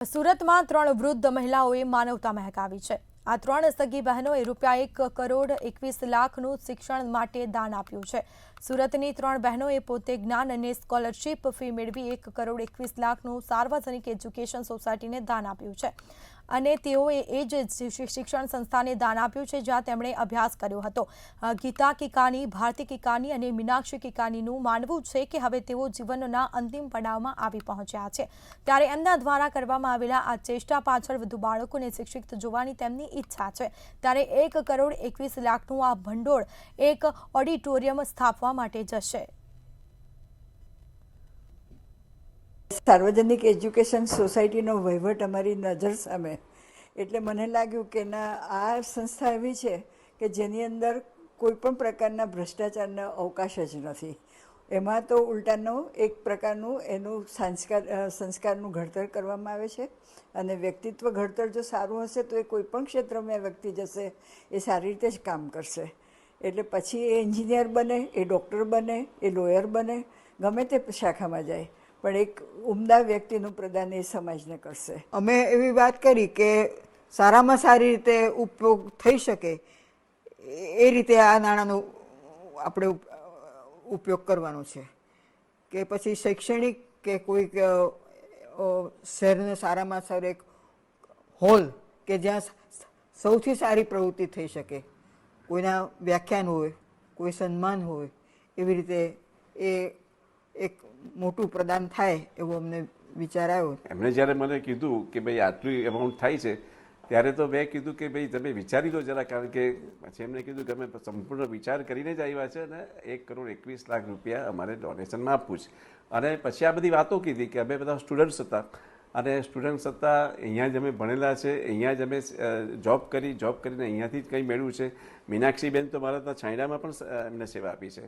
સુરતમાં 3 વૃદ્ધ મહિલાઓએ માનવતા મહેકાવી છે। આ 3 સગી બહેનોએ ₹1,21,00,000નું શિક્ષણ માટે દાન આપ્યું છે। સુરતની 3 બહેનોએ પોતે જ્ઞાન અને સ્કોલરશિપ ફી મેળવી ₹1,21,00,000નું સાર્વજનિક એજ્યુકેશન સોસાયટીને દાન આપ્યું છે અને તેઓએ એ જ શિક્ષણ સંસ્થાને દાન આપ્યું છે જ્યાં તેમણે અભ્યાસ કર્યો હતો। ગીતા કિકાની, ભારતી કિકાની અને મીનાક્ષી કિકાનીનું માનવું છે કે હવે તેઓ જીવનના અંતિમ પડાવમાં આવી પહોંચ્યા છે, ત્યારે એમના દ્વારા કરવામાં આવેલા આ ચેષ્ટા પાછળ વધુ બાળકોને શિક્ષિત જોવાની તેમની ઈચ્છા છે। ત્યારે ₹1,21,00,000નું આ ભંડોળ એક ઓડિટોરિયમ સ્થાપવા માટે જશે। સાર્વજનિક એજ્યુકેશન સોસાયટીનો વહીવટ અમારી નજર સામે, એટલે મને લાગ્યું કે આ સંસ્થા એવી છે કે જેની અંદર કોઈ પણ પ્રકારના ભ્રષ્ટાચારનો અવકાશ જ નથી। એમાં તો ઉલટાનું એક પ્રકારનું એનું સંસ્કારનું ઘડતર કરવામાં આવે છે અને વ્યક્તિત્વ ઘડતર જો સારું હશે તો એ કોઈ પણ ક્ષેત્રમાં વ્યક્તિ જશે એ સારી રીતે જ કામ કરશે। એટલે પછી એ એન્જિનિયર બને, એ ડૉક્ટર બને, એ લોયર બને, ગમે તે શાખામાં જાય, પણ એક ઉમદા વ્યક્તિનું પ્રદાન એ સમાજને કરશે। અમે એવી વાત કરી કે સારામાં સારી રીતે ઉપયોગ થઈ શકે એ રીતે આ નાણાંનો આપણે ઉપયોગ કરવાનો છે કે પછી શૈક્ષણિક કે કોઈક શહેરને સારામાં સારો એક હોલ કે જ્યાં સૌથી સારી પ્રવૃત્તિ થઈ શકે, કોઈના વ્યાખ્યાન હોય, કોઈ સન્માન હોય, એવી રીતે એ એક મોટું પ્રદાન થાય એવો અમને વિચાર આવ્યો। એમણે જ્યારે મને કીધું કે ભાઈ આટલું એમાઉન્ટ થાય છે ત્યારે તો મેં કીધું કે ભાઈ તમે વિચારી લો જરા, કારણ કે પછી એમણે કીધું કે અમે સંપૂર્ણ વિચાર કરીને જ આવ્યા છે અને ₹1,21,00,000 અમારે ડોનેશનમાં આપવું છે। અને પછી આ બધી વાતો કીધી કે અમે બધા સ્ટુડન્ટ્સ હતા અને સ્ટુડન્ટ્સ હતા, અહીંયા જ અમે ભણેલા છે, અહીંયા જ અમે જોબ કરીને અહીંયાથી જ કંઈ મેળવ્યું છે। મીનાક્ષીબેન તો મારા ત્યાં છાંયડામાં પણ એમને સેવા આપી છે।